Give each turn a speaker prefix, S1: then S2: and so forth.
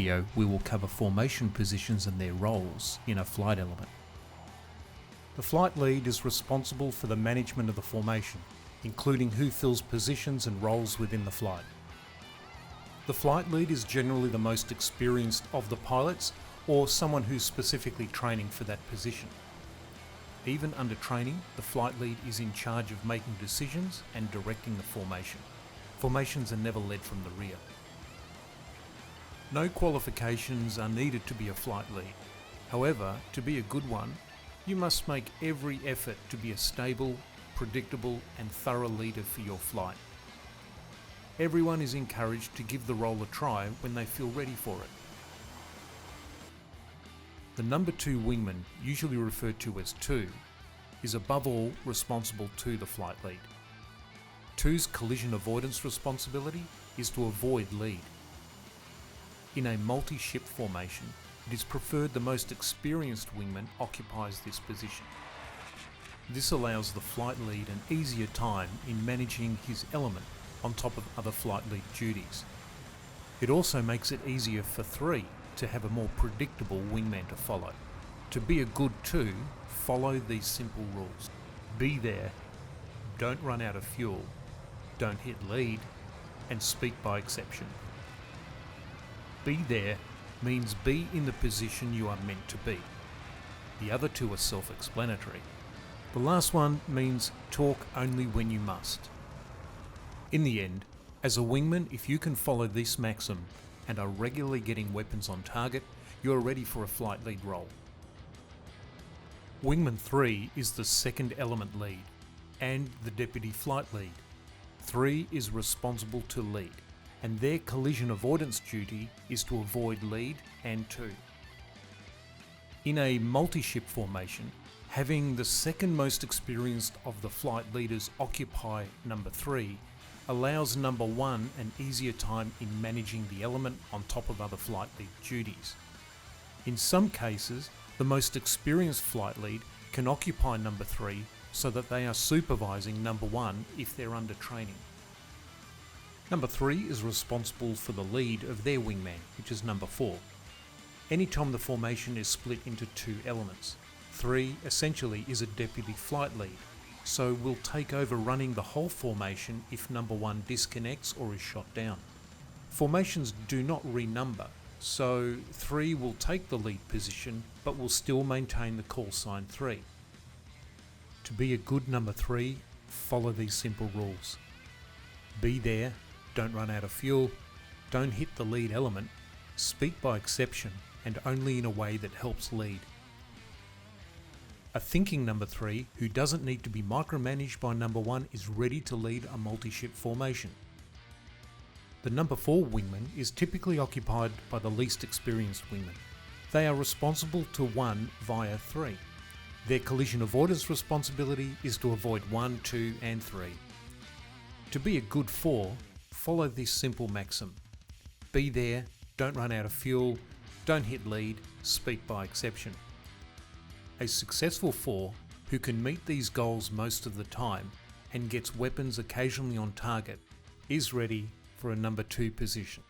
S1: video, we will cover formation positions and their roles in a flight element. The flight lead is responsible for the management of the formation, including who fills positions and roles within the flight. The flight lead is generally the most experienced of the pilots or someone who's specifically training for that position. Even under training, the flight lead is in charge of making decisions and directing the formation. Formations are never led from the rear. No qualifications are needed to be a flight lead. However, to be a good one, you must make every effort to be a stable, predictable and thorough leader for your flight. Everyone is encouraged to give the role a try when they feel ready for it. The number 2 wingman, usually referred to as 2, is above all responsible to the flight lead. 2's collision avoidance responsibility is to avoid lead. In a multi-ship formation, it is preferred the most experienced wingman occupies this position. This allows the flight lead an easier time in managing his element on top of other flight lead duties. It also makes it easier for 3 to have a more predictable wingman to follow. To be a good 2, follow these simple rules. Be there, don't run out of fuel, don't hit lead, and speak by exception. Be there means be in the position you are meant to be. The other 2 are self-explanatory. The last one means talk only when you must. In the end, as a wingman, if you can follow this maxim and are regularly getting weapons on target, you are ready for a flight lead role. Wingman 3 is the second element lead and the deputy flight lead. 3 is responsible to lead, and their collision avoidance duty is to avoid lead and 2. In a multi-ship formation, having the second most experienced of the flight leaders occupy number 3 allows number 1 an easier time in managing the element on top of other flight lead duties. In some cases, the most experienced flight lead can occupy number 3 so that they are supervising number 1 if they're under training. Number 3 is responsible for the lead of their wingman, which is number 4. Anytime the formation is split into 2 elements, 3 essentially is a deputy flight lead, so will take over running the whole formation if number 1 disconnects or is shot down. Formations do not renumber, so 3 will take the lead position but will still maintain the call sign 3. To be a good number 3, follow these simple rules. Be there, don't run out of fuel, don't hit the lead element, speak by exception and only in a way that helps lead. A thinking number 3 who doesn't need to be micromanaged by number 1 is ready to lead a multi-ship formation. The number 4 wingman is typically occupied by the least experienced wingman. They are responsible to 1 via 3. Their collision avoidance responsibility is to avoid 1, 2 and 3. To be a good 4, follow this simple maxim. Be there, don't run out of fuel, don't hit lead, speak by exception. A successful 4 who can meet these goals most of the time and gets weapons occasionally on target is ready for a number 2 position.